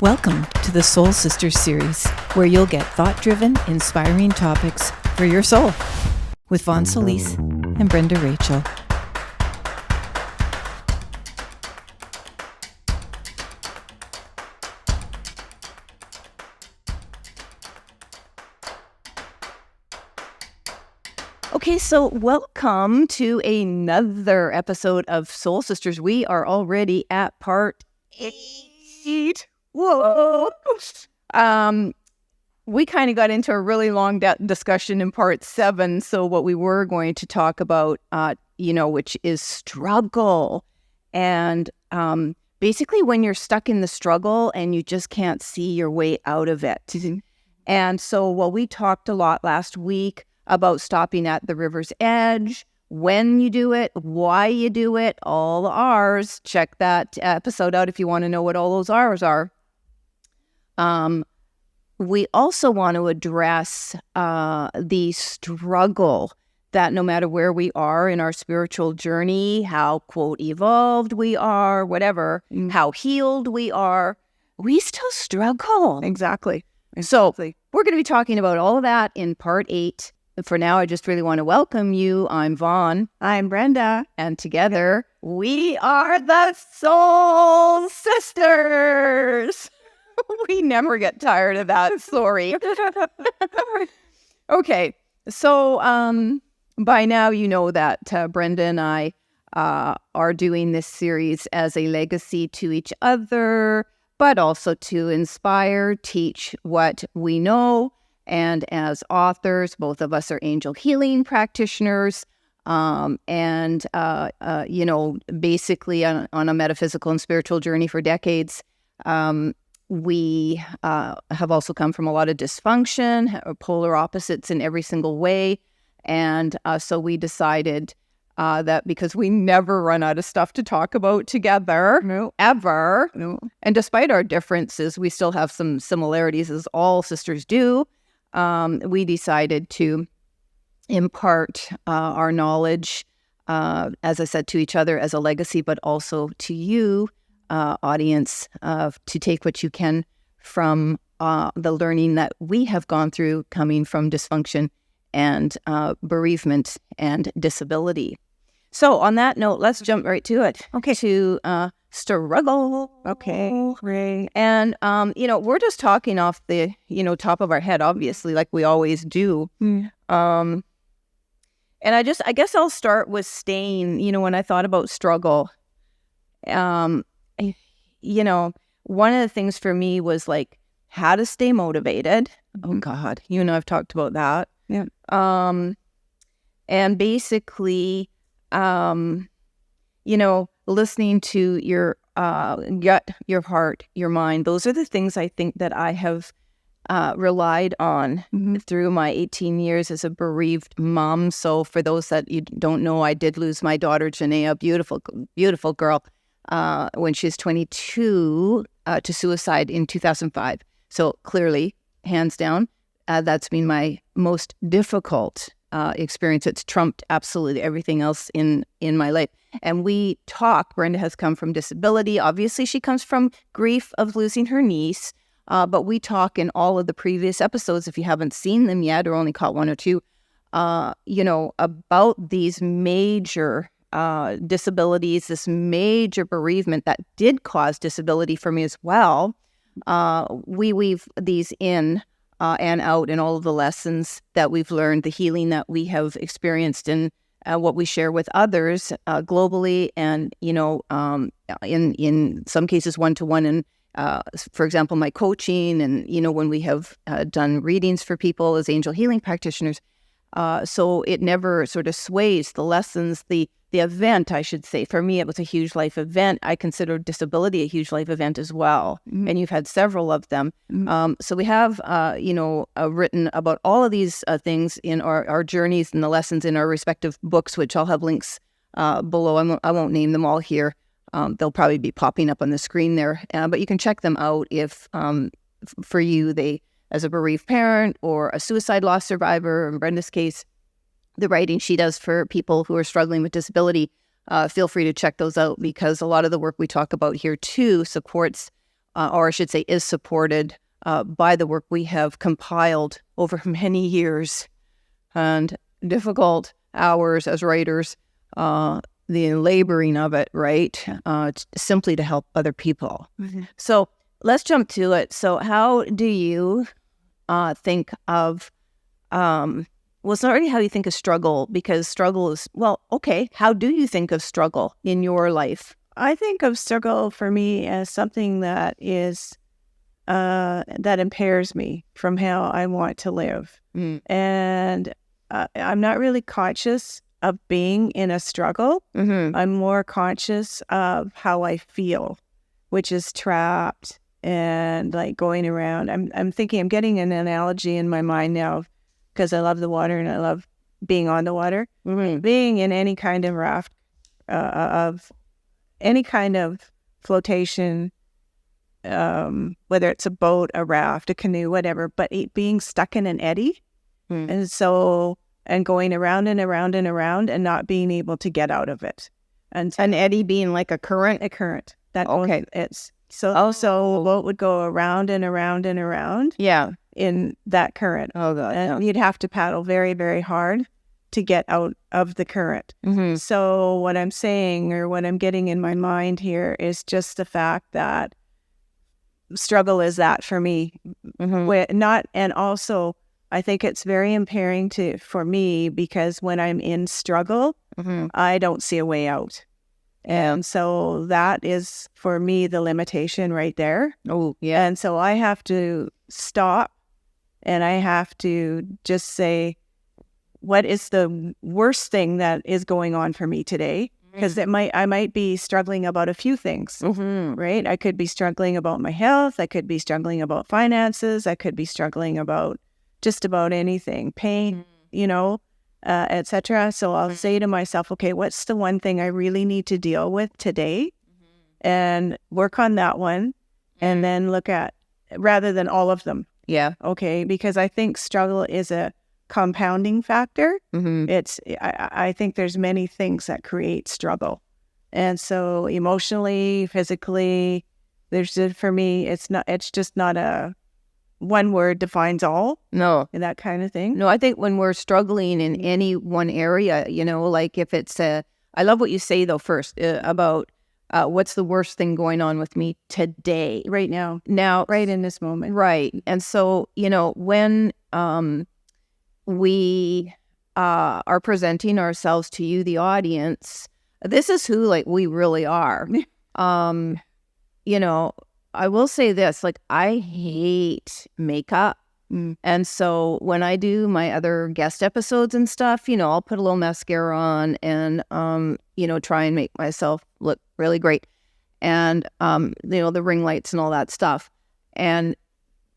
Welcome to the Soul Sisters series, where you'll get thought-driven, inspiring topics for your soul with Vonne, Solis, and Brenda Rachel. Okay, so welcome to another episode of Soul Sisters. We are already at part 8. Whoa! We kind of got into a really long discussion in part 7. So what we were going to talk about, which is struggle, and basically when you're stuck in the struggle and you just can't see your way out of it. And so, we talked a lot last week about stopping at the river's edge, when you do it, why you do it, all the R's. Check that episode out if you want to know what all those R's are. We also want to address the struggle that no matter where we are in our spiritual journey, how, quote, evolved we are, whatever, how healed we are, we still struggle. Exactly. So we're going to be talking about all of that in part 8. For now, I just really want to welcome you. I'm Vonne. I'm Brenda. And together, we are the Soul Sisters. We never get tired of that. Sorry. Okay. So by now, you know that Brenda and I are doing this series as a legacy to each other, but also to inspire, teach what we know. And as authors, both of us are angel healing practitioners, basically on a metaphysical and spiritual journey for decades. We have also come from a lot of dysfunction, polar opposites in every single way. And so we decided that because we never run out of stuff to talk about together, ever. No. And despite our differences, we still have some similarities, as all sisters do. We decided to impart our knowledge, as I said, to each other as a legacy, but also to you, audience, to take what you can from the learning that we have gone through coming from dysfunction and bereavement and disability. So on that note, let's jump right to it. Okay. To struggle. Okay. Great. And, we're just talking off the, top of our head, obviously, like we always do. And I guess I'll start with staying, when I thought about struggle, one of the things for me was like how to stay motivated. Oh God, you and I have talked about that. Yeah. And basically, listening to your gut, your heart, your mind. Those are the things I think that I have relied on through my 18 years as a bereaved mom. So for those that you don't know, I did lose my daughter, Janaea, a beautiful, beautiful girl, when she was 22 to suicide in 2005. So clearly, hands down, that's been my most difficult experience. It's trumped absolutely everything else in my life. And we talk, Brenda has come from disability. Obviously, she comes from grief of losing her niece. But we talk in all of the previous episodes, if you haven't seen them yet or only caught one or two, about these major disabilities, this major bereavement that did cause disability for me as well. We weave these in and out in all of the lessons that we've learned, the healing that we have experienced, and what we share with others globally, and in some cases one-to-one, and for example, my coaching, and when we have done readings for people as angel healing practitioners. So it never sort of sways the lessons, the event, I should say. For me, it was a huge life event. I consider disability a huge life event as well. And you've had several of them. So we have, written about all of these things in our journeys and the lessons in our respective books, which I'll have links below. I won't name them all here. They'll probably be popping up on the screen there. But you can check them out if, for you, as a bereaved parent or a suicide loss survivor, in Brenda's case, the writing she does for people who are struggling with disability, feel free to check those out, because a lot of the work we talk about here too supports or I should say is supported by the work we have compiled over many years and difficult hours as writers, the laboring of it, right, simply to help other people. Mm-hmm. So let's jump to it. So how do you think of, well, it's not really how you think of struggle, because struggle is, well, okay, how do you think of struggle in your life? I think of struggle for me as something that is that impairs me from how I want to live. And I'm not really conscious of being in a struggle. I'm more conscious of how I feel, which is trapped and like going around. I'm thinking, I'm getting an analogy in my mind now because I love the water and I love being on the water. Being in any kind of raft, of any kind of flotation, whether it's a boat, a raft, a canoe, whatever, but being stuck in an eddy. And going around and around and around and not being able to get out of it. And an eddy being like a current? A current. That okay. It's so a boat would go around and around and around. Yeah. In that current. Oh God. And you'd have to paddle very, very hard to get out of the current. So what I'm saying, or what I'm getting in my mind here, is just the fact that struggle is that for me. And also I think it's very impairing for me, because when I'm in struggle, I don't see a way out. And so that is, for me, the limitation right there. Oh, yeah. And so I have to stop and I have to just say, what is the worst thing that is going on for me today? Because I might be struggling about a few things, right? I could be struggling about my health. I could be struggling about finances. I could be struggling about just about anything, pain, etc. So I'll say to myself, okay, what's the one thing I really need to deal with today, and work on that one, and then look at, rather than all of them. Yeah. Okay. Because I think struggle is a compounding factor. I think there's many things that create struggle. And so emotionally, physically, for me, it's just not a one word defines all. No. And that kind of thing. No, I think when we're struggling in any one area, like if it's I love what you say though first about what's the worst thing going on with me today. Right now. Right in this moment. Right. And so, when we are presenting ourselves to you, the audience, this is who we really are. I will say this, I hate makeup. And so when I do my other guest episodes and stuff, I'll put a little mascara on and, try and make myself look really great. And, the ring lights and all that stuff. And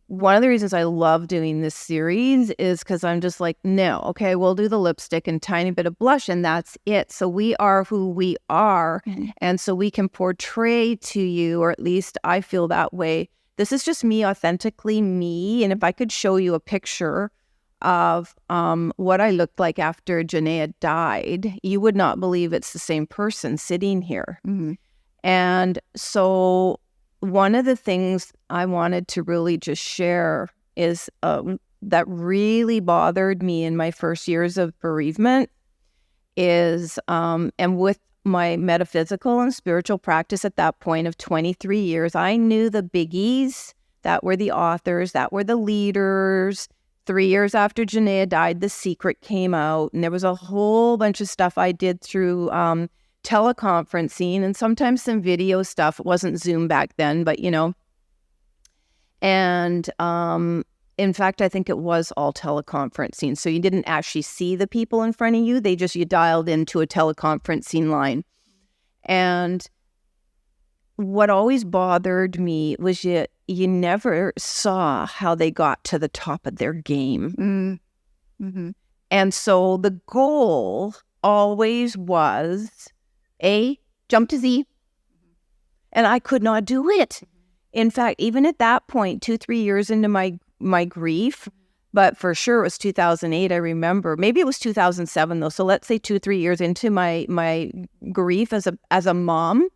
one of the reasons I love doing this series is because I'm just like, no, okay, we'll do the lipstick and tiny bit of blush and that's it. So we are who we are. And so we can portray to you, or at least I feel that way. This is just me, authentically me. And if I could show you a picture of what I looked like after Janaea died, you would not believe it's the same person sitting here. And so one of the things I wanted to really just share is that really bothered me in my first years of bereavement is, and with my metaphysical and spiritual practice at that point of 23 years, I knew the biggies that were the authors, that were the leaders. 3 years after Janaea died, The Secret came out, and there was a whole bunch of stuff I did through teleconferencing and sometimes some video stuff. It wasn't Zoom back then, but and in fact, I think it was all teleconferencing. So you didn't actually see the people in front of you. You dialed into a teleconferencing line. And what always bothered me was you never saw how they got to the top of their game. And so the goal always was jump to Z. And I could not do it. In fact, even at that point, 2-3 years into my grief, but for sure it was 2008, I remember. Maybe it was 2007 though. So let's say 2-3 years into my grief as a mom,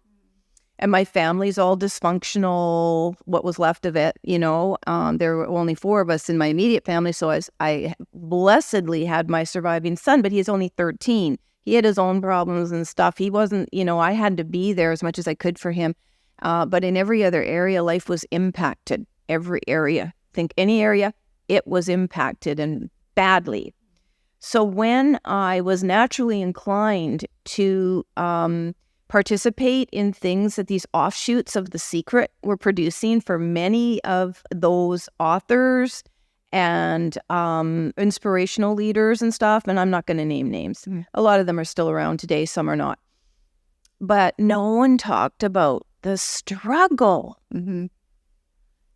And my family's all dysfunctional, what was left of it, there were only 4 of us in my immediate family. So I blessedly had my surviving son, but he's only 13. He had his own problems and stuff. He wasn't, I had to be there as much as I could for him. But in every other area, life was impacted. Every area. Think any area, it was impacted, and badly. So when I was naturally inclined to participate in things that these offshoots of The Secret were producing for many of those authors and inspirational leaders and stuff, and I'm not going to name names. A lot of them are still around today, some are not. But no one talked about the struggle.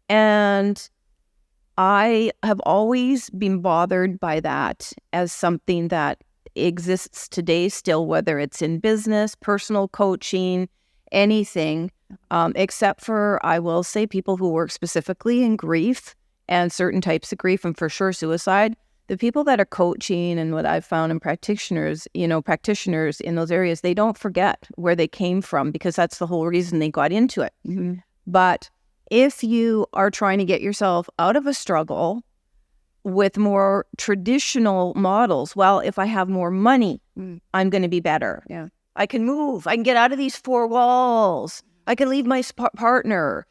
And I have always been bothered by that as something that exists today still, whether it's in business, personal coaching, anything, except for, I will say, people who work specifically in grief and certain types of grief, and for sure suicide. The people that are coaching and what I've found in practitioners in those areas, they don't forget where they came from, because that's the whole reason they got into it. But if you are trying to get yourself out of a struggle with more traditional models, well, if I have more money, I'm going to be better. Yeah. I can move. I can get out of these 4 walls. I can leave my partner.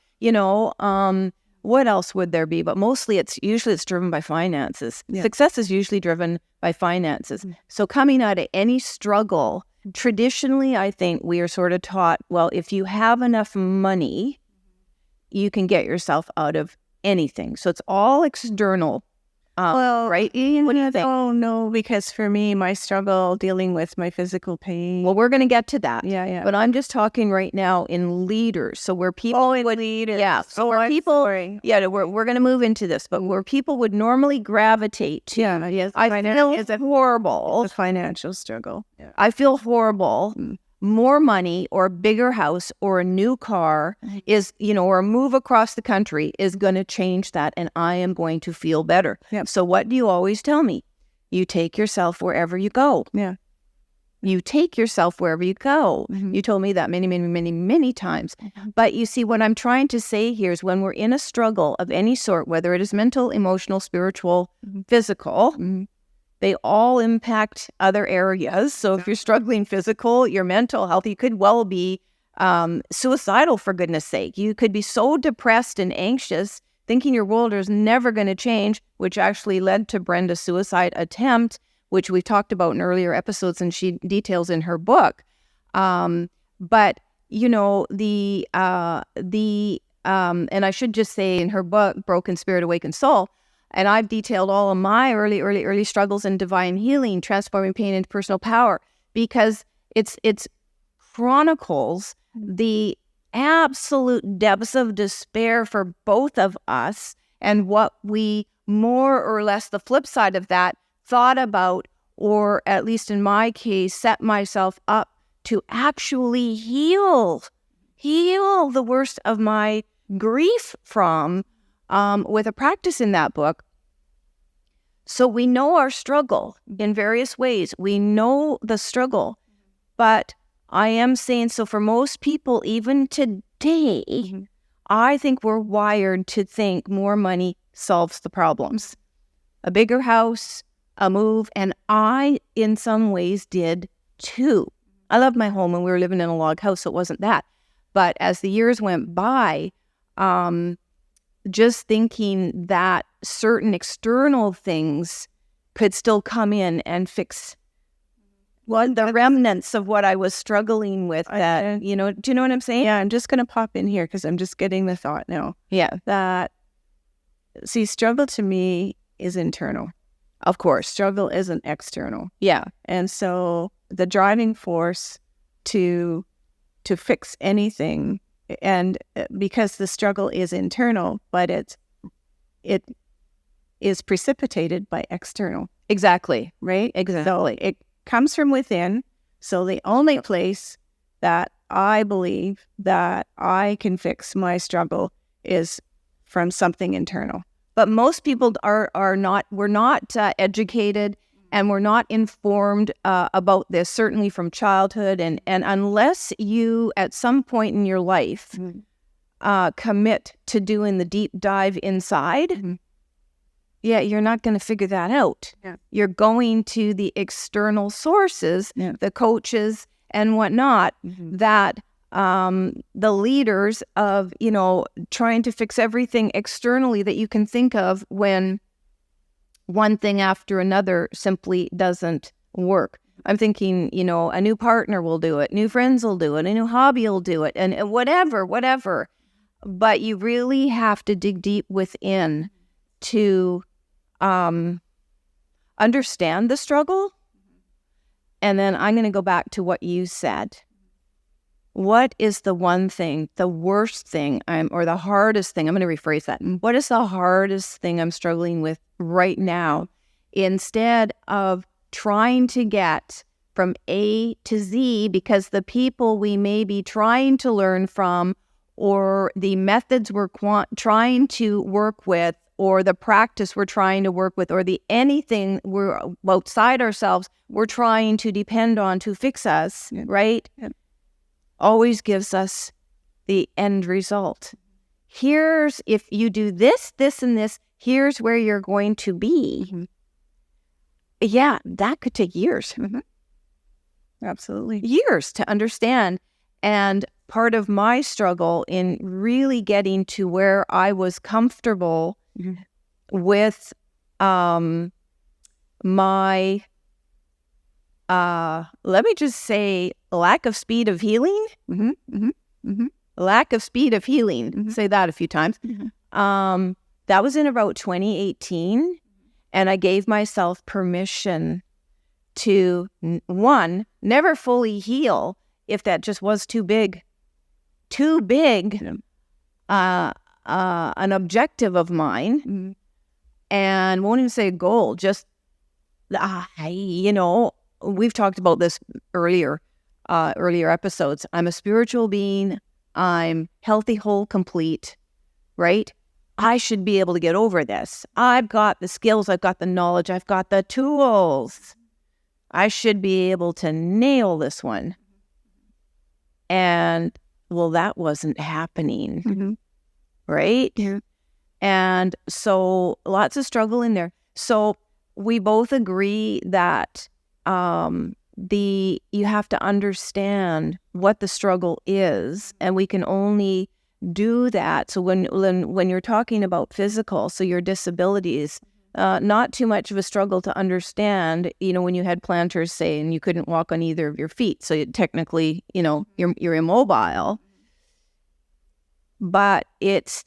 What else would there be? But mostly it's driven by finances. Yeah. Success is usually driven by finances. So coming out of any struggle, traditionally, I think we are sort of taught, well, if you have enough money, you can get yourself out of anything. So it's all external. Right? What do you think? Oh, no, because for me, my struggle dealing with my physical pain. Well, we're going to get to that. Yeah. But I'm just talking right now in leaders. So where people leaders. Yeah. So where people, we're going to move into this, but where people would normally gravitate to. Yeah, yes. I feel horrible. It's a financial struggle. Yeah. I feel horrible. More money or a bigger house or a new car is, or a move across the country is going to change that, and I am going to feel better. Yep. So what do you always tell me? You take yourself wherever you go. Yeah. You take yourself wherever you go. You told me that many, many, many, many times. But you see, what I'm trying to say here is when we're in a struggle of any sort, whether it is mental, emotional, spiritual, physical, they all impact other areas. So if you're struggling physical, your mental health, you could well be suicidal, for goodness sake. You could be so depressed and anxious, thinking your world is never going to change, which actually led to Brenda's suicide attempt, which we talked about in earlier episodes and she details in her book. But, and I should just say in her book, Broken Spirit, Awakened Soul, and I've detailed all of my early struggles in divine healing, transforming pain into personal power, because it's chronicles the absolute depths of despair for both of us and what we more or less, the flip side of that, thought about, or at least in my case, set myself up to actually heal the worst of my grief from, with a practice in that book. So we know our struggle in various ways. We know the struggle, but I am saying, so for most people, even today, I think we're wired to think more money solves the problems. A bigger house, a move, and I, in some ways, did too. I loved my home and we were living in a log house, so it wasn't that. But as the years went by, just thinking that certain external things could still come in and fix the remnants of what I was struggling with. Do you know what I'm saying? Yeah, I'm just going to pop in here because I'm just getting the thought now. Yeah. That, see, struggle to me is internal. Of course. Struggle isn't external. Yeah. And so the driving force to fix anything, and because the struggle is internal, but it is precipitated by external. Exactly. Right? Exactly. So it comes from within. So the only place that I believe that I can fix my struggle is from something internal. But most people we're not educated and we're not informed about this, certainly from childhood. And unless you, at some point in your life, commit to doing the deep dive inside, you're not going to figure that out. Yeah. You're going to the external sources, the coaches and whatnot, that the leaders of, trying to fix everything externally that you can think of, when one thing after another simply doesn't work. I'm thinking, a new partner will do it, new friends will do it, a new hobby will do it, and whatever. But you really have to dig deep within to understand the struggle. And then I'm going to go back to what you said. What is the one thing, the worst thing, or the hardest thing? I'm going to rephrase that. What is the hardest thing I'm struggling with right now? Instead of trying to get from A to Z, because the people we may be trying to learn from, or the methods we're trying to work with, or the practice we're trying to work with, or the anything we're outside ourselves we're trying to depend on to fix us, right? Always gives us the end result. Here's, if you do this, this, and this, here's where you're going to be. Yeah, that could take years. Absolutely. Years to understand. And part of my struggle in really getting to where I was comfortable with my, let me just say, lack of speed of healing. Lack of speed of healing. Say that a few times. That was in about 2018. And I gave myself permission to, one, never fully heal if that just was too big. An objective of mine, and won't even say a goal, just, we've talked about this earlier episodes. I'm a spiritual being. I'm healthy, whole, complete, right? I should be able to get over this. I've got the skills, I've got the knowledge, I've got the tools. I should be able to nail this one. And, well, that wasn't happening, right? Yeah. And so lots of struggle in there. So we both agree that you have to understand what the struggle is, and we can only do that. So when you're talking about physical, so your disabilities, not too much of a struggle to understand, when you had planters, say, and you couldn't walk on either of your feet. So technically, you're immobile. But it's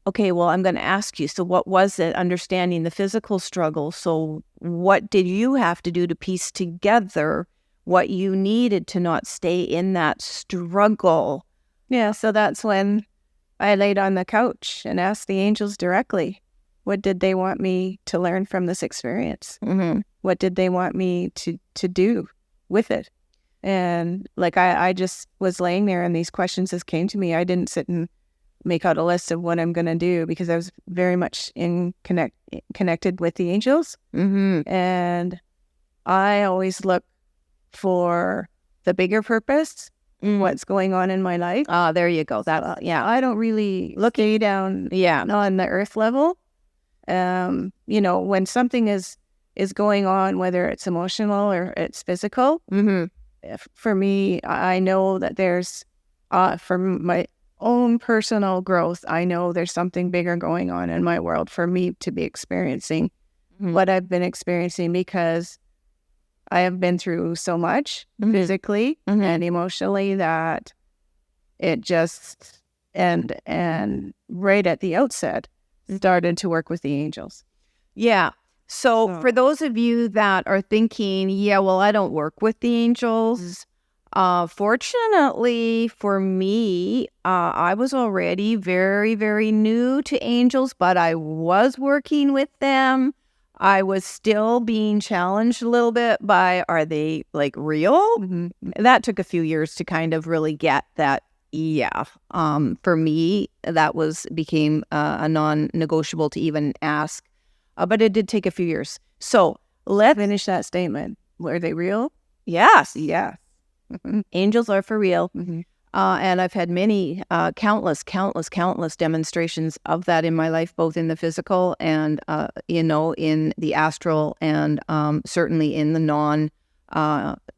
okay, well, I'm going to ask you, so what was it, understanding the physical struggle? So what did you have to do to piece together what you needed to not stay in that struggle? Yeah, so that's when I laid on the couch and asked the angels directly, what did they want me to learn from this experience? What did they want me to do with it? And I just was laying there, and these questions just came to me. I didn't sit and make out a list of what I'm going to do, because I was very much connected with the angels. And I always look for the bigger purpose, what's going on in my life. There you go. That I don't really stay down on the earth level. When something is going on, whether it's emotional or it's physical, for me, I know that there's, for my own personal growth, I know there's something bigger going on in my world for me to be experiencing what I've been experiencing, because I have been through so much physically and emotionally that it just, and right at the outset, started to work with the angels. Yeah. So for those of you that are thinking, I don't work with the angels. Fortunately for me, I was already very, very new to angels, but I was working with them. I was still being challenged a little bit by, are they real? That took a few years to kind of really get that. For me, that became a non-negotiable to even ask, but it did take a few years. So let's finish that statement. Were they real? Yes. Yeah. Angels are for real. Mm-hmm. And I've had many, countless demonstrations of that in my life, both in the physical and, in the astral, and certainly in the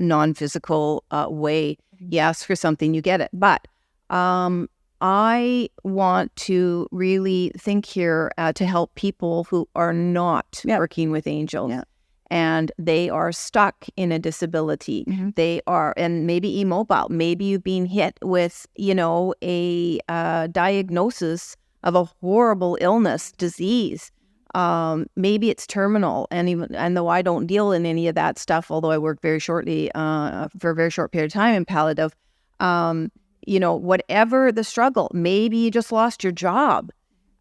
non-physical way. You ask for something, you get it. But I want to really think here to help people who are not working with angels. Yeah. And they are stuck in a disability. Mm-hmm. They are, and maybe immobile. Maybe you've been hit with, a diagnosis of a horrible illness, disease. Maybe it's terminal. And though I don't deal in any of that stuff, although I work very shortly for a very short period of time in palliative, whatever the struggle, maybe you just lost your job.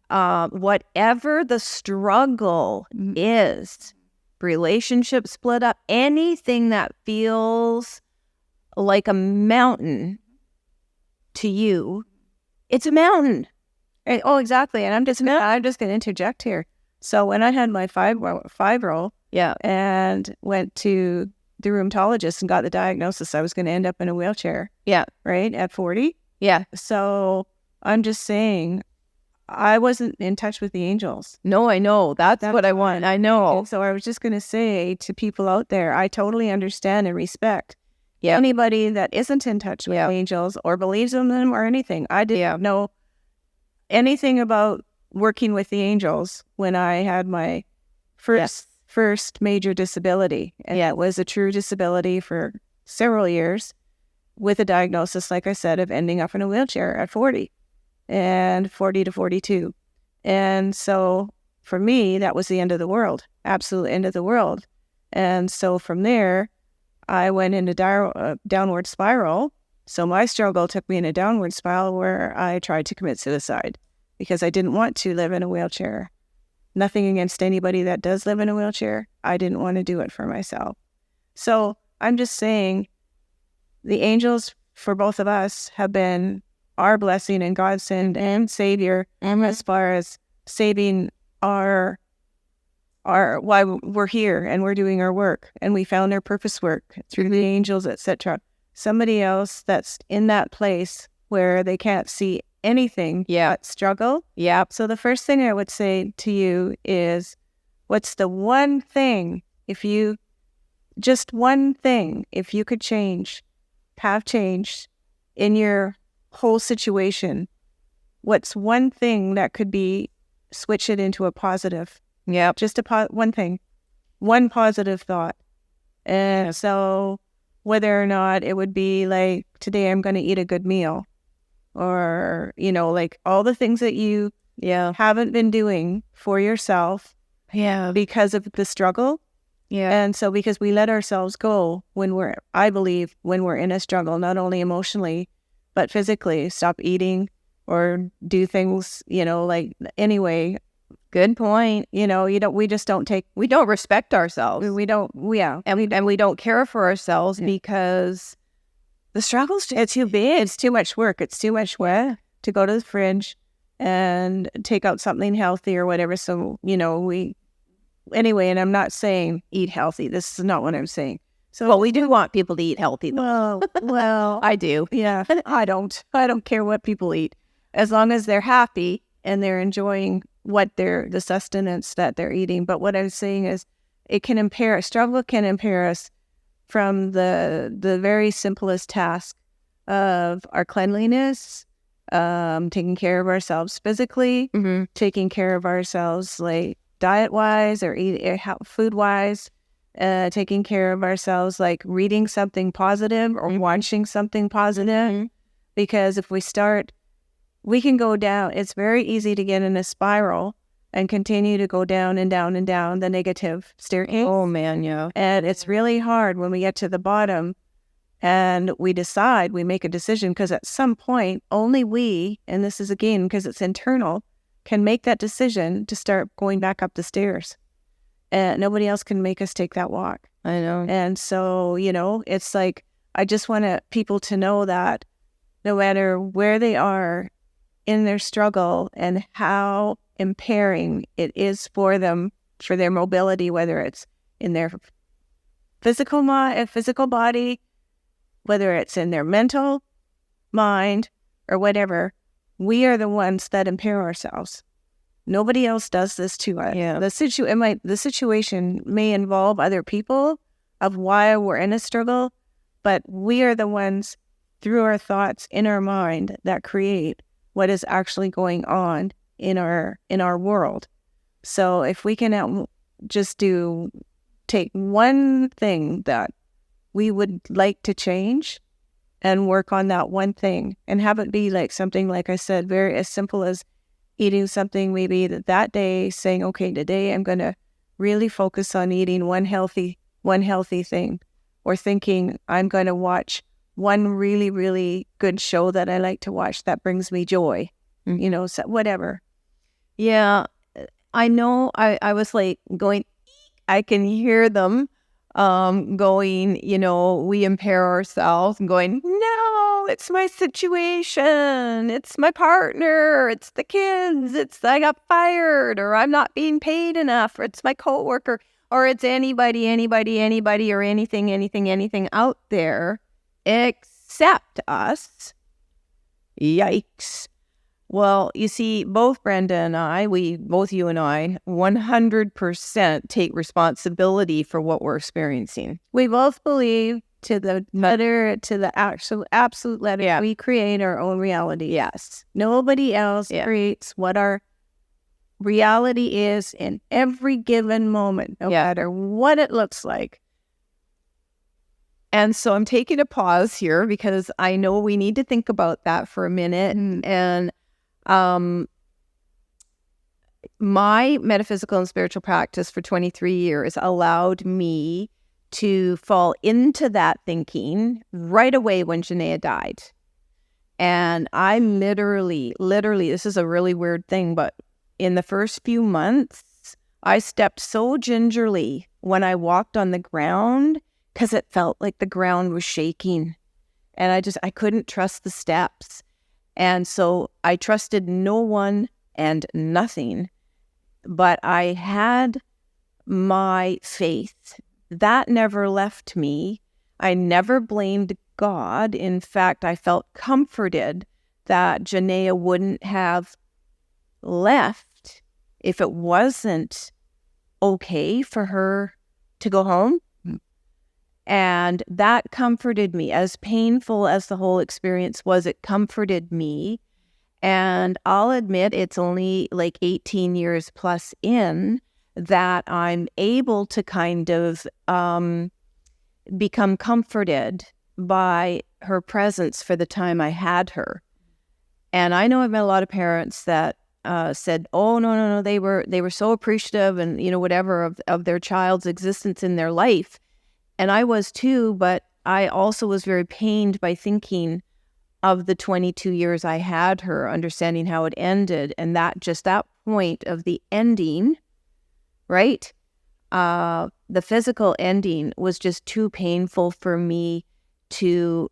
Whatever the struggle is, relationship split up, anything that feels like a mountain to you, it's a mountain. Oh, exactly. And I'm just going to interject here. So when I had my fibro, and went to the rheumatologist and got the diagnosis I was going to end up in a wheelchair. Yeah. Right? At 40. Yeah. So I'm just saying, I wasn't in touch with the angels. No, I know. That's what I want. I know. And so I was just going to say to people out there, I totally understand and respect anybody that isn't in touch with angels or believes in them or anything. I didn't know anything about working with the angels when I had my first major disability. And it was a true disability for several years with a diagnosis, like I said, of ending up in a wheelchair at 40. And 40 to 42. And so for me, that was the end of the world, absolute end of the world. And so from there, I went into downward spiral. So my struggle took me in a downward spiral where I tried to commit suicide because I didn't want to live in a wheelchair. Nothing against anybody that does live in a wheelchair. I didn't want to do it for myself. So I'm just saying the angels for both of us have been our blessing and godsend and savior as far as saving our why we're here and we're doing our work and we found our purpose work through the angels, etc. Somebody else that's in that place where they can't see anything but struggle. Yeah. So the first thing I would say to you is, what's the one thing, if you could have changed in your whole situation, what's one thing that could be switch it into a positive? Yeah, just one thing, one positive thought. And so whether or not it would be like, today I'm going to eat a good meal, or like all the things that you haven't been doing for yourself because of the struggle. And so because we let ourselves go when we're in a struggle, not only emotionally but physically, stop eating or do things, anyway. Good point. We don't respect ourselves. We don't, And we don't care for ourselves because the struggle's it's too big. It's too much work. It's too much work to go to the fridge and take out something healthy or whatever. So, anyway, and I'm not saying eat healthy. This is not what I'm saying. So, we do want people to eat healthy, though. Well, I do. Yeah, I don't care what people eat, as long as they're happy and they're enjoying the sustenance that they're eating. But what I'm saying is, struggle can impair us from the very simplest task of our cleanliness, taking care of ourselves physically, taking care of ourselves like diet-wise or food-wise. Taking care of ourselves, like reading something positive or watching something positive. Because if we can go down. It's very easy to get in a spiral and continue to go down and down and down the negative staircase. Oh, man, yeah. And it's really hard when we get to the bottom and we make a decision, because at some point, only we, and this is again, because it's internal, can make that decision to start going back up the stairs. And nobody else can make us take that walk. I know. And so, it's like, I just want people to know that no matter where they are in their struggle and how impairing it is for them, for their mobility, whether it's in their physical body, whether it's in their mental mind or whatever, we are the ones that impair ourselves. Nobody else does this to us. Yeah. The situation may involve other people of why we're in a struggle, but we are the ones through our thoughts in our mind that create what is actually going on in our world. So if we can just take one thing that we would like to change and work on that one thing and have it be like something, like I said, very as simple as eating something maybe that day, saying, okay, today I'm going to really focus on eating one healthy thing, or thinking I'm going to watch one really, really good show that I like to watch that brings me joy, so whatever. Yeah, I know. I was like going, I can hear them going, we impair ourselves and going, no, it's my situation. It's my partner. It's the kids. It's I got fired, or I'm not being paid enough, or it's my coworker, or it's anybody, or anything out there except us. Yikes. Well, you see, both Brenda and I, both you and I, 100% take responsibility for what we're experiencing. We both believe to the letter, to the absolute letter, Yeah. We create our own reality. Yes. Nobody else creates what our reality is in every given moment, no matter what it looks like. And so I'm taking a pause here because I know we need to think about that for a minute. And my metaphysical and spiritual practice for 23 years allowed me to fall into that thinking right away when Janaea died. And I literally, this is a really weird thing, but in the first few months, I stepped so gingerly when I walked on the ground because it felt like the ground was shaking. And I couldn't trust the steps. And so I trusted no one and nothing, but I had my faith. That never left me. I never blamed God. In fact, I felt comforted that Janaea wouldn't have left if it wasn't okay for her to go home. And that comforted me. As painful as the whole experience was, it comforted me. And I'll admit it's only like 18 years plus in that I'm able to kind of become comforted by her presence for the time I had her. And I know I've met a lot of parents that said, oh, no, they were so appreciative and, whatever of their child's existence in their life. And I was too, but I also was very pained by thinking of the 22 years I had her, understanding how it ended. And that point of the ending, right? The physical ending was just too painful for me to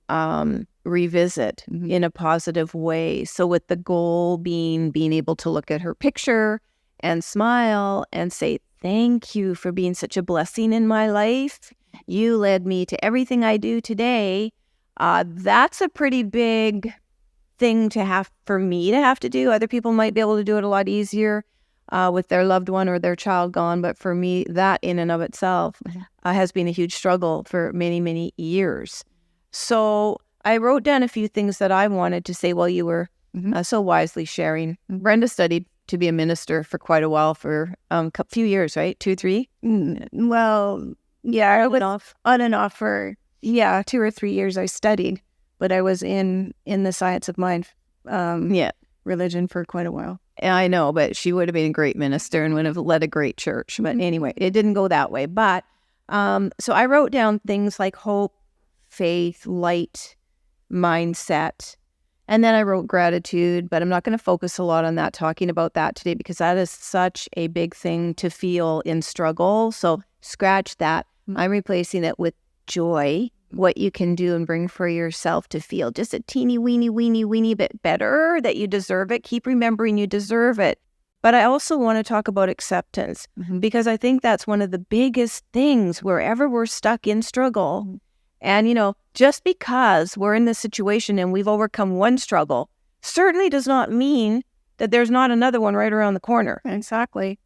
revisit in a positive way. So with the goal being able to look at her picture and smile and say, thank you for being such a blessing in my life. You led me to everything I do today. That's a pretty big thing for me to have to do. Other people might be able to do it a lot easier with their loved one or their child gone. But for me, that in and of itself has been a huge struggle for many, many years. So I wrote down a few things that I wanted to say while you were so wisely sharing. Brenda studied to be a minister for quite a while, for a few years, right? 2, 3? Well, yeah, I was on and off for 2 or 3 years. I studied, but I was in the science of mind, religion for quite a while. I know, but she would have been a great minister and would have led a great church. But anyway, it didn't go that way. But so I wrote down things like hope, faith, light, mindset. And then I wrote gratitude, but I'm not going to focus a lot on that, talking about that today, because that is such a big thing to feel in struggle. So scratch that. I'm replacing it with joy, what you can do and bring for yourself to feel just a teeny weeny bit better, that you deserve it. Keep remembering you deserve it. But I also want to talk about acceptance, because I think that's one of the biggest things wherever we're stuck in struggle. And, just because we're in this situation and we've overcome one struggle certainly does not mean that there's not another one right around the corner. Exactly.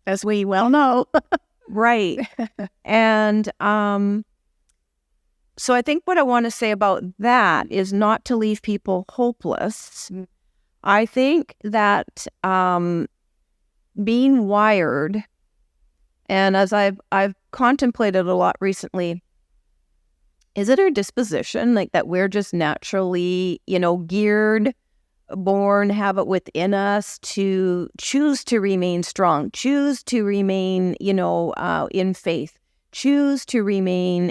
As we well know. Right. And so I think what I want to say about that is not to leave people hopeless. I think that being wired, and as I've contemplated a lot recently, is it our disposition, like that we're just naturally, geared, born, have it within us to choose to remain strong, choose to remain, in faith, choose to remain,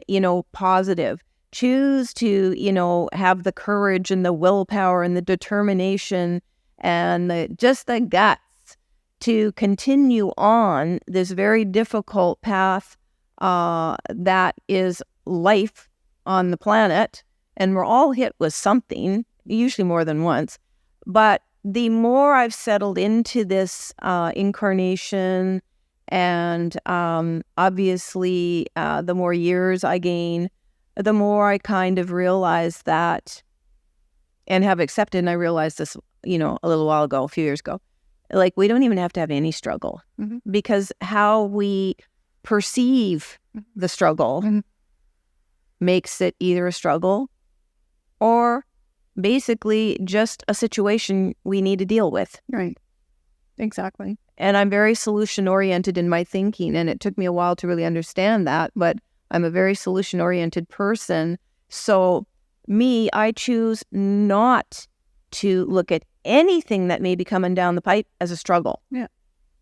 positive, choose to, have the courage and the willpower and the determination and just the guts to continue on this very difficult path that is life on the planet. And we're all hit with something, usually more than once. But the more I've settled into this incarnation, and obviously the more years I gain, the more I kind of realize that, and have accepted, and I realized this, a little while ago, a few years ago, like we don't even have to have any struggle, because how we perceive the struggle makes it either a struggle or basically just a situation we need to deal with. Right. Exactly. And I'm very solution-oriented in my thinking, and it took me a while to really understand that, but I'm a very solution-oriented person. So I choose not to look at anything that may be coming down the pipe as a struggle. Yeah,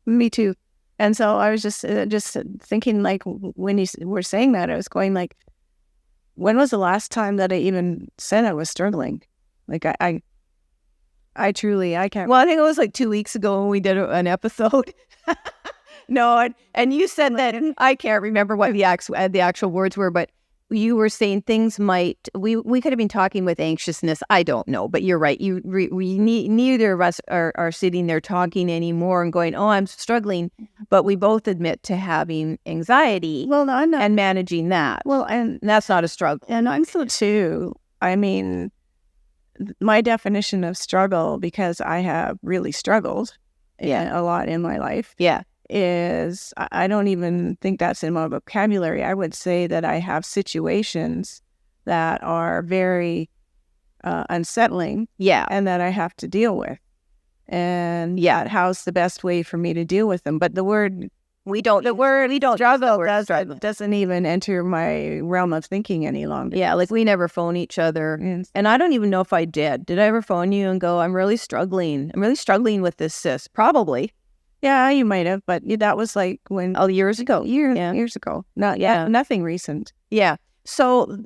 me too. And so I was just thinking, like, when you were saying that, I was going like, when was the last time that I even said I was struggling? Like I truly, I can't. Well, I think it was like 2 weeks ago when we did an episode. No, and you said that, I can't remember what the actual words were, but you were saying things we could have been talking with anxiousness. I don't know, but you're right. Neither of us are sitting there talking anymore and going, oh, I'm struggling. But we both admit to having anxiety. Well, no, I'm not. And managing that. Well, and that's not a struggle. And I'm so too. I mean, my definition of struggle, because I have really struggled a lot in my life. Yeah. Is I don't even think that's in my vocabulary. I would say that I have situations that are very unsettling, and that I have to deal with. And how's the best way for me to deal with them? But the word struggle doesn't even enter my realm of thinking any longer. Yeah, like we never phone each other. And I don't even know if I did. Did I ever phone you and go, I'm really struggling with this, sis? Probably. Yeah, you might have, but that was like when... Oh, years ago. Years ago. Nothing recent. Yeah. So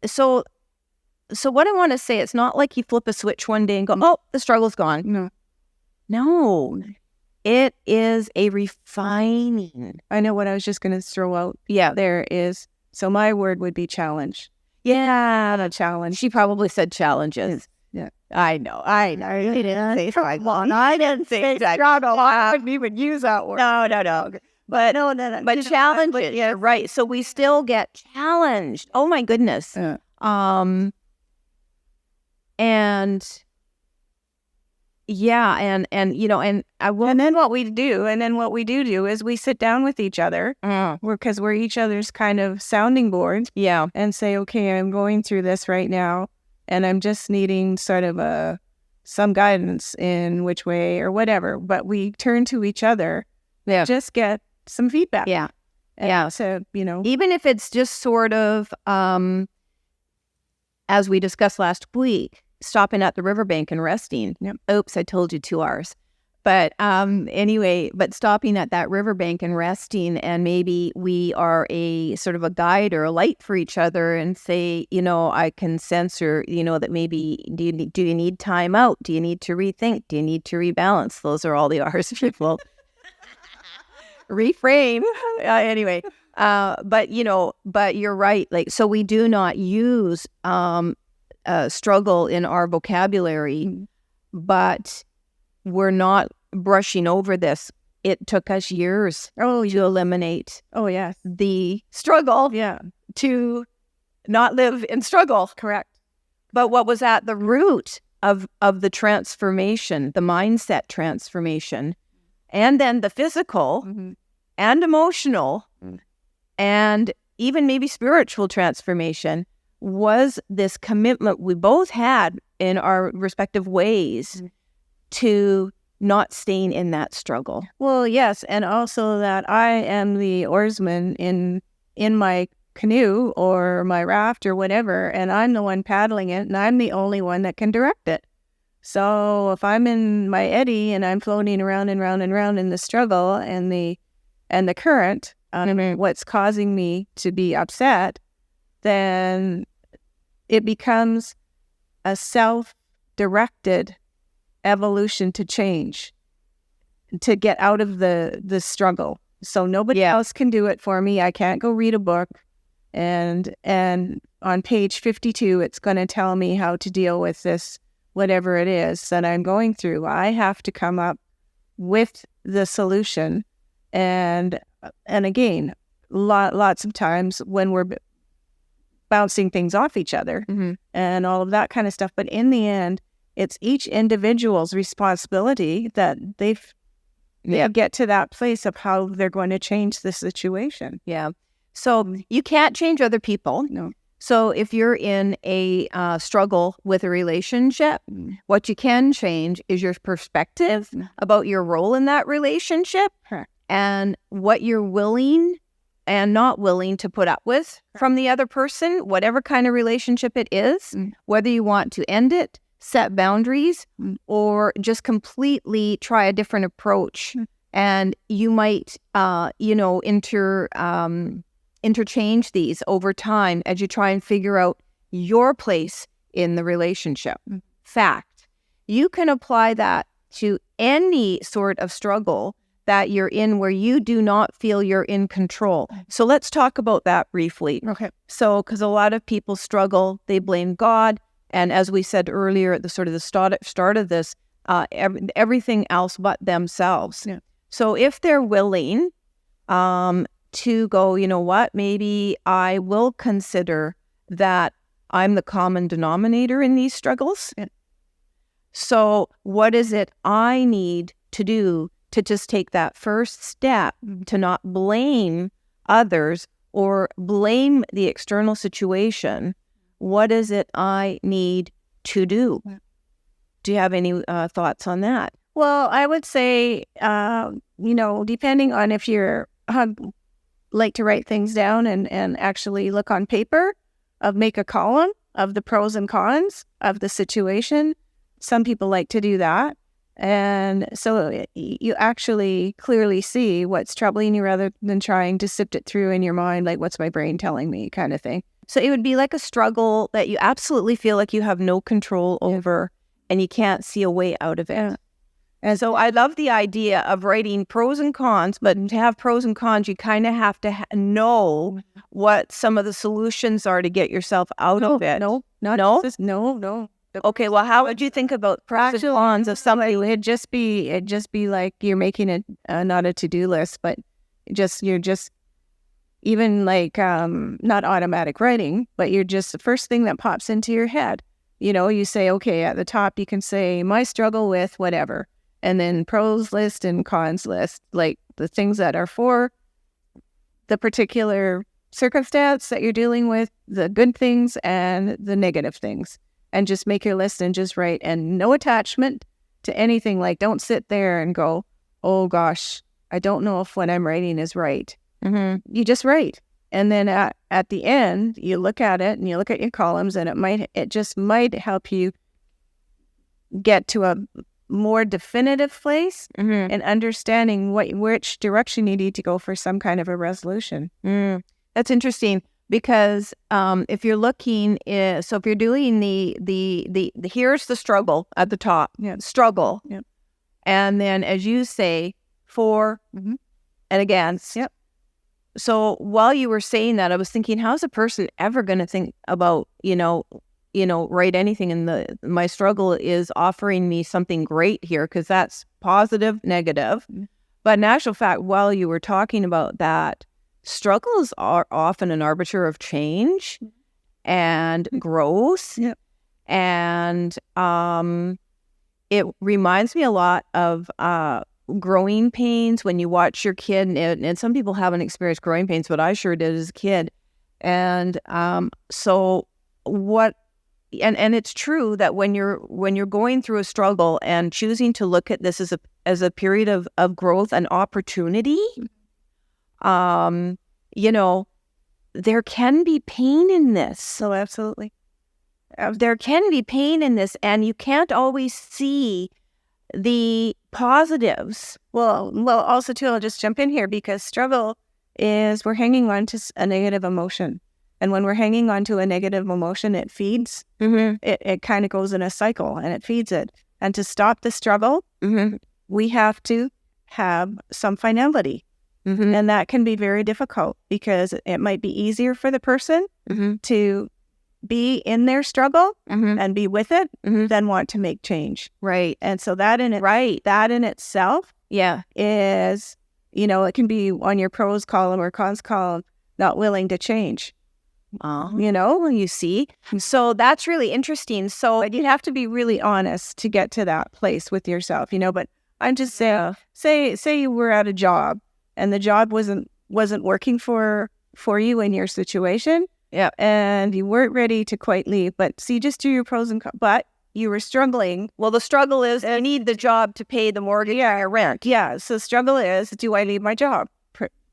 so what I want to say, it's not like you flip a switch one day and go, oh, the struggle's gone. No. It is a refining. I know what I was just going to throw out. Yeah. There is. So my word would be challenge. Yeah. A challenge. She probably said challenges. Yeah. I know. I didn't say struggle. I didn't say struggle. I wouldn't even use that word. No. But challenges. Yeah, right. So we still get challenged. Oh my goodness. Yeah. And then what we do is we sit down with each other, because we're each other's kind of sounding board. Yeah. And say, okay, I'm going through this right now, and I'm just needing sort of some guidance in which way or whatever. But we turn to each other, just get some feedback. Yeah. And so, even if it's just sort of, as we discussed last week, stopping at the riverbank and resting. Yep. Oops, I told you 2 hours. But anyway, stopping at that riverbank and resting, and maybe we are a sort of a guide or a light for each other, and say, I can sense, or that maybe do you need time out? Do you need to rethink? Do you need to rebalance? Those are all the R's, people. Reframe. Anyway, but you're right. Like, so we do not use struggle in our vocabulary, but we're not brushing over this. It took us years to eliminate yes. the struggle, to not live in struggle. Correct. But what was at the root of the transformation, the mindset transformation, and then the physical and emotional and even maybe spiritual transformation was this commitment we both had in our respective ways to not staying in that struggle. Well, yes, and also that I am the oarsman in my canoe or my raft or whatever, and I'm the one paddling it, and I'm the only one that can direct it. So if I'm in my eddy and I'm floating around and round and round in the struggle and the current, what's causing me to be upset, then it becomes a self-directed evolution to change, to get out of the struggle. So nobody else can do it for me. I can't go read a book and on page 52 it's going to tell me how to deal with this, whatever it is that I'm going through. I have to come up with the solution. And again, lots of times when we're bouncing things off each other and all of that kind of stuff, but in the end, it's each individual's responsibility that they get to that place of how they're going to change the situation. Yeah. So you can't change other people. No. So if you're in a struggle with a relationship, what you can change is your perspective about your role in that relationship and what you're willing and not willing to put up with from the other person, whatever kind of relationship it is, whether you want to end it, set boundaries, or just completely try a different approach. And you might, interchange these over time as you try and figure out your place in the relationship. Fact. You can apply that to any sort of struggle that you're in where you do not feel you're in control. So let's talk about that briefly. Okay. So, because a lot of people struggle, they blame God. And as we said earlier at the sort of the start of this, everything else but themselves. Yeah. So if they're willing to go, you know what, maybe I will consider that I'm the common denominator in these struggles. Yeah. So what is it I need to do to just take that first step to not blame others or blame the external situation? What is it I need to do? Do you have any thoughts on that? Well, I would say, depending on if you're like to write things down and actually look on paper, make a column of the pros and cons of the situation. Some people like to do that. And so you actually clearly see what's troubling you rather than trying to sift it through in your mind, like what's my brain telling me kind of thing. So it would be like a struggle that you absolutely feel like you have no control over and you can't see a way out of it. Yeah. And so I love the idea of writing pros and cons, but to have pros and cons, you kind of have to know what some of the solutions are to get yourself out of it. No. Okay, well, how would you think about pros and cons of something? It'd just be like you're making not a to-do list, but you're just even like not automatic writing, but you're just the first thing that pops into your head. You say, okay, at the top you can say my struggle with whatever, and then pros list and cons list, like the things that are for the particular circumstance that you're dealing with, the good things and the negative things. And just make your list and just write, and no attachment to anything. Like, don't sit there and go, oh gosh, I don't know if what I'm writing is right. You just write. And then at the end, you look at it and you look at your columns, and it just might help you get to a more definitive place and understanding which direction you need to go for some kind of a resolution. That's interesting. Because if you're looking, so if you're doing the here's the struggle at the top, struggle, and then as you say, for and against. So while you were saying that, I was thinking, how's a person ever going to think about, write anything in my struggle is offering me something great here, because that's positive, negative. But in actual fact, while you were talking about that, struggles are often an arbiter of change and growth. Yep. And it reminds me a lot of growing pains when you watch your kid. And some people haven't experienced growing pains, but I sure did as a kid. And so what... And it's true that when you're going through a struggle and choosing to look at this as a period of growth and opportunity, there can be pain in this. So absolutely. There can be pain in this, and you can't always see the positives. Well, also too, I'll just jump in here, because struggle is we're hanging on to a negative emotion. And when we're hanging on to a negative emotion, it feeds. It kind of goes in a cycle, and it feeds it. And to stop the struggle, we have to have some finality. And that can be very difficult, because it might be easier for the person to be in their struggle and be with it than want to make change. Right. And so that in itself is, it can be on your pros column or cons column, not willing to change. You see. So that's really interesting. So But you have to be really honest to get to that place with yourself, But I'm just saying, say you were at a job and the job wasn't working for you in your situation. Yeah. And you weren't ready to quite leave, but so you just do your pros and cons, but you were struggling. Well, the struggle is I need the job to pay the mortgage or rent. Yeah. So struggle is, do I leave my job?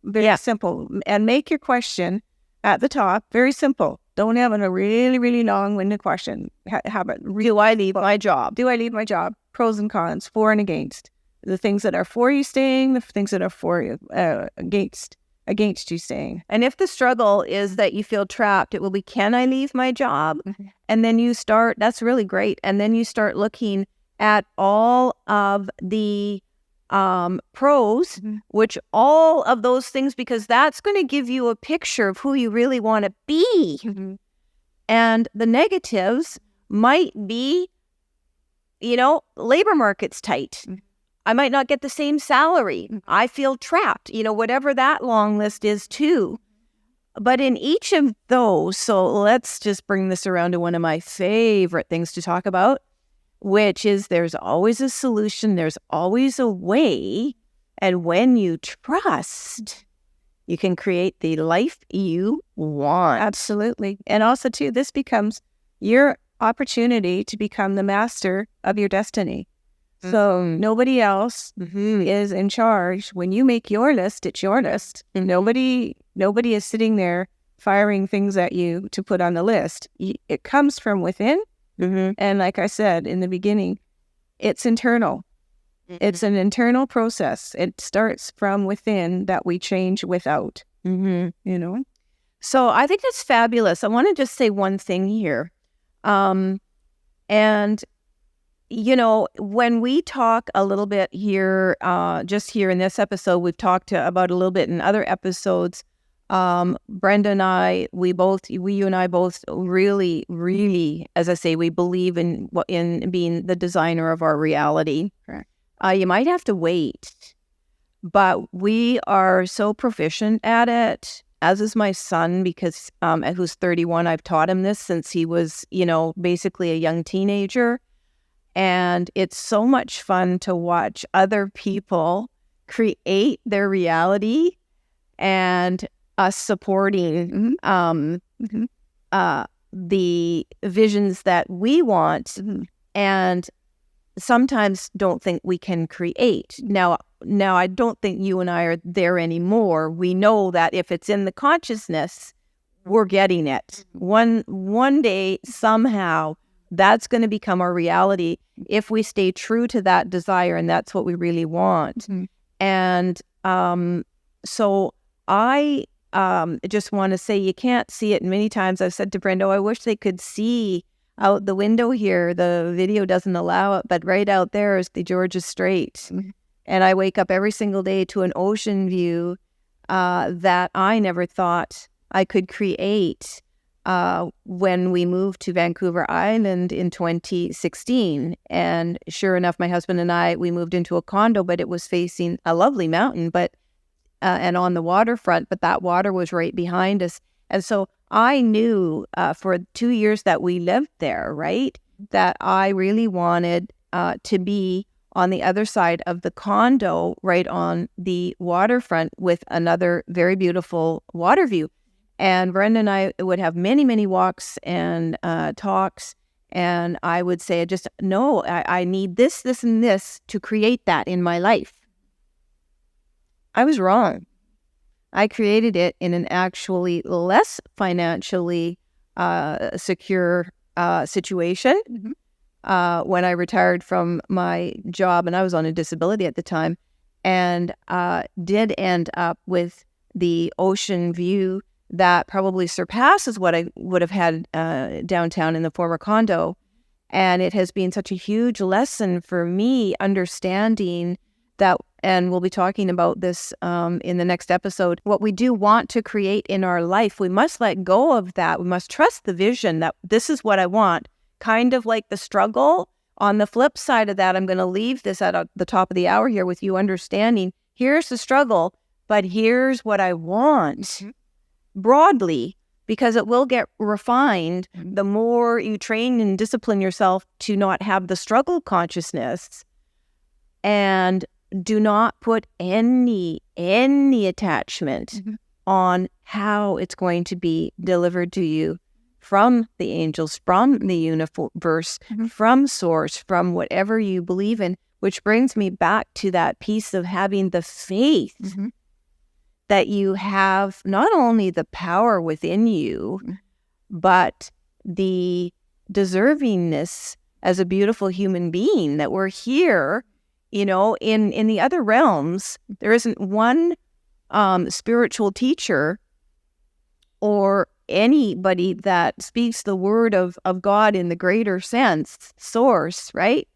Very simple. And make your question at the top very simple. Don't have a really, really long-winded question. Have it. Do I leave my job? Do I leave my job? Pros and cons, for and against. The things that are for you staying, the things that are for you against you staying. And if the struggle is that you feel trapped, it will be, can I leave my job? And then you start, that's really great. And then you start looking at all of the pros, which all of those things, because that's going to give you a picture of who you really want to be. And the negatives might be, labor market's tight. I might not get the same salary. I feel trapped, whatever that long list is too. But in each of those, so let's just bring this around to one of my favorite things to talk about, which is there's always a solution. There's always a way. And when you trust, you can create the life you want. Absolutely. And also too, this becomes your opportunity to become the master of your destiny. So nobody else is in charge. When you make your list, it's your list. Nobody is sitting there firing things at you to put on the list. It comes from within. And like I said in the beginning, it's internal. It's an internal process. It starts from within that we change without, So I think that's fabulous. I want to just say one thing here. And when we talk a little bit here, just here in this episode, we've talked about a little bit in other episodes. Brenda and I, you and I both really, really, as I say, we believe in being the designer of our reality. Correct. You might have to wait, but we are so proficient at it, as is my son, because who's 31. I've taught him this since he was, basically a young teenager. And it's so much fun to watch other people create their reality and us supporting the visions that we want and sometimes don't think we can create. Now I don't think you and I are there anymore. We know that if it's in the consciousness, we're getting it. One day, somehow, that's going to become our reality if we stay true to that desire, and that's what we really want. And so I just want to say, you can't see it. Many times I've said to Brenda, I wish they could see out the window here. The video doesn't allow it, but right out there is the Georgia Strait. And I wake up every single day to an ocean view that I never thought I could create. when we moved to Vancouver Island in 2016. And sure enough, my husband and we moved into a condo, but it was facing a lovely mountain, and on the waterfront, but that water was right behind us. And so I knew for 2 years that we lived there, right, that I really wanted to be on the other side of the condo, right on the waterfront with another very beautiful water view. And Brenda and I would have many, many walks and talks. And I would say, I need this, this, and this to create that in my life. I was wrong. I created it in an actually less financially secure situation. When I retired from my job, and I was on a disability at the time, and did end up with the ocean view that probably surpasses what I would have had downtown in the former condo. And it has been such a huge lesson for me understanding that, and we'll be talking about this in the next episode, what we do want to create in our life, we must let go of that. We must trust the vision that this is what I want. Kind of like the struggle. On the flip side of that, I'm going to leave this at the top of the hour here with you understanding, here's the struggle, but here's what I want broadly, because it will get refined the more you train and discipline yourself to not have the struggle consciousness, and do not put any attachment on how it's going to be delivered to you from the angels, from the universe, from source, from whatever you believe in, which brings me back to that piece of having the faith that you have not only the power within you, but the deservingness as a beautiful human being, that we're here, in the other realms. There isn't one spiritual teacher or anybody that speaks the word of God in the greater sense, source, right,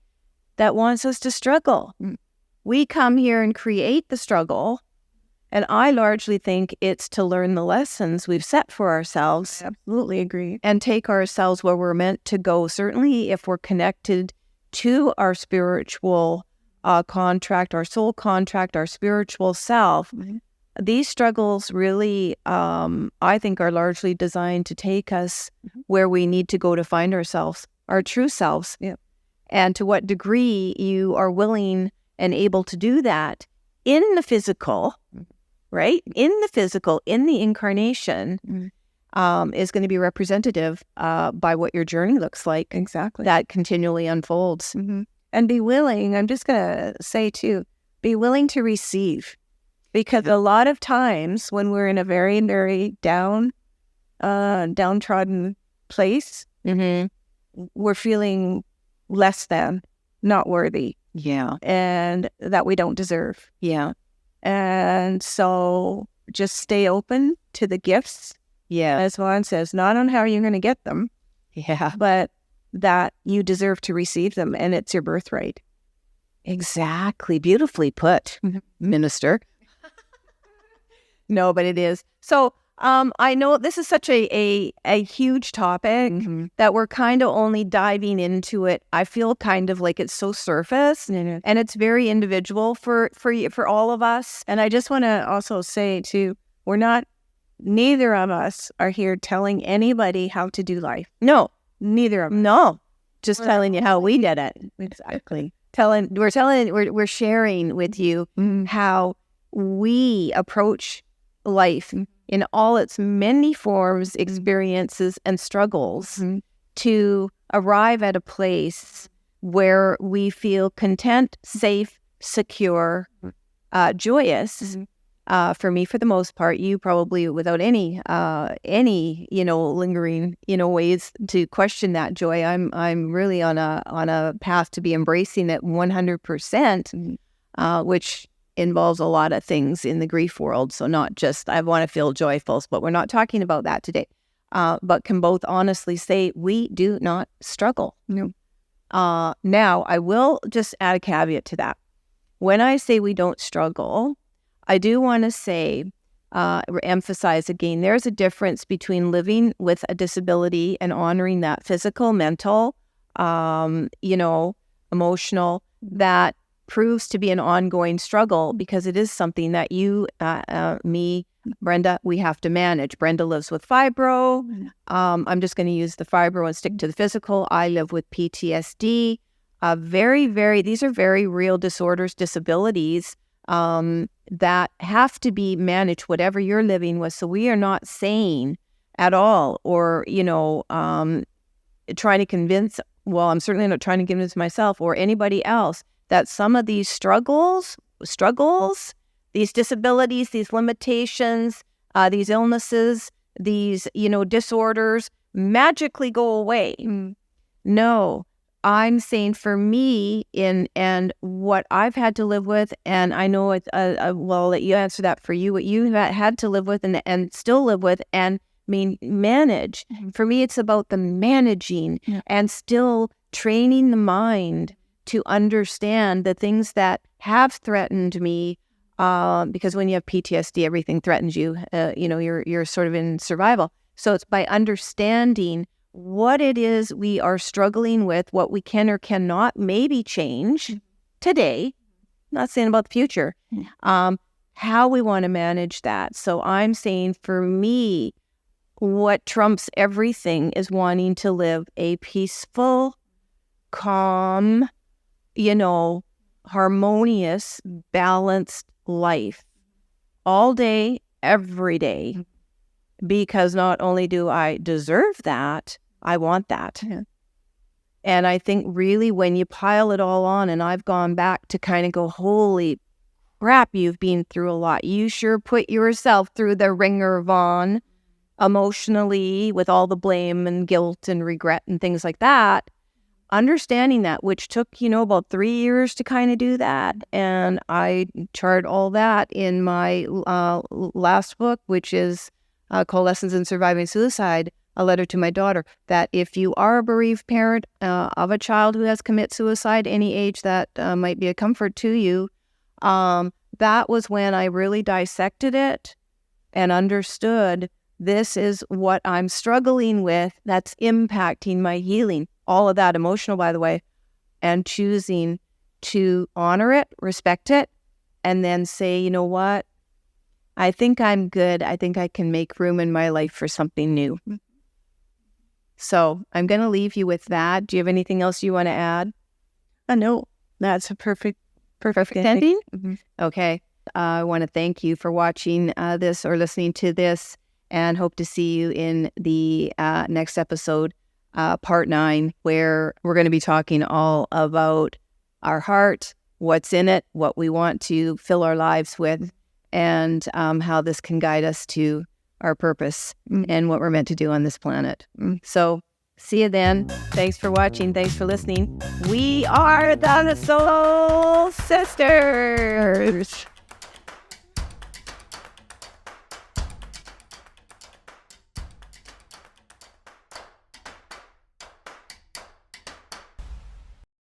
that wants us to struggle. We come here and create the struggle, and I largely think it's to learn the lessons we've set for ourselves. Absolutely agree. And take ourselves where we're meant to go. Certainly if we're connected to our spiritual contract, our soul contract, our spiritual self, these struggles really, I think, are largely designed to take us where we need to go to find ourselves, our true selves. And to what degree you are willing and able to do that in the physical, right? In the physical, in the incarnation, is going to be representative by what your journey looks like. Exactly. That continually unfolds. And be willing, I'm just going to say too, be willing to receive. Because a lot of times when we're in a very, very downtrodden place, we're feeling less than, not worthy. And that we don't deserve. And so just stay open to the gifts. As Vonne says, not on how you're going to get them. But that you deserve to receive them, and it's your birthright. Exactly. Beautifully put, Minister. No, but it is. So I know this is such a huge topic that we're kind of only diving into it. I feel kind of like it's so surface, and it's very individual for all of us. And I just want to also say too, neither of us are here telling anybody how to do life. No, neither of us. No, just telling you how we did it. Exactly. We're sharing with you how we approach life in all its many forms, experiences, and struggles to arrive at a place where we feel content, safe, secure, joyous. For me, for the most part, you probably without any lingering ways to question that joy. I'm really on a path to be embracing it 100%, which involves a lot of things in the grief world. So not just I want to feel joyful, but we're not talking about that today. But can both honestly say we do not struggle. Now, I will just add a caveat to that. When I say we don't struggle, I do want to say emphasize again, there's a difference between living with a disability and honoring that physical, mental, emotional, that proves to be an ongoing struggle because it is something that you, me, Brenda, we have to manage. Brenda lives with fibro. I'm just going to use the fibro and stick to the physical. I live with PTSD. These are very real disorders, disabilities that have to be managed, whatever you're living with. So we are not saying at all, or, trying to convince, I'm certainly not trying to convince myself or anybody else that some of these struggles, these disabilities, these limitations, these illnesses, these, disorders magically go away. No, I'm saying for me and what I've had to live with, and I know it's, I'll let you answer that for you, what you had to live with and still live with and manage. For me, it's about the managing and still training the mind to understand the things that have threatened me, because when you have PTSD, everything threatens you. You're sort of in survival. So it's by understanding what it is we are struggling with, what we can or cannot maybe change today, not saying about the future, how we want to manage that. So I'm saying for me, what trumps everything is wanting to live a peaceful, calm, harmonious, balanced life all day, every day, because not only do I deserve that, I want that. And I think really when you pile it all on, and I've gone back to kind of go, holy crap, you've been through a lot. You sure put yourself through the ringer, Vonne, emotionally, with all the blame and guilt and regret and things like that. Understanding that, which took, about 3 years to kind of do that. And I chart all that in my last book, which is called Lessons in Surviving Suicide, a letter to my daughter, that if you are a bereaved parent of a child who has committed suicide, any age that might be a comfort to you, that was when I really dissected it and understood this is what I'm struggling with that's impacting my healing. All of that emotional, by the way, and choosing to honor it, respect it, and then say, you know what? I think I'm good. I think I can make room in my life for something new. So I'm going to leave you with that. Do you have anything else you want to add? No, that's a perfect ending. Okay. I want to thank you for watching this or listening to this, and hope to see you in the next episode, part 9, where we're going to be talking all about our heart, what's in it, what we want to fill our lives with, and how this can guide us to our purpose and what we're meant to do on this planet. So see you then. Thanks for watching. Thanks for listening. We are the Soul Sisters.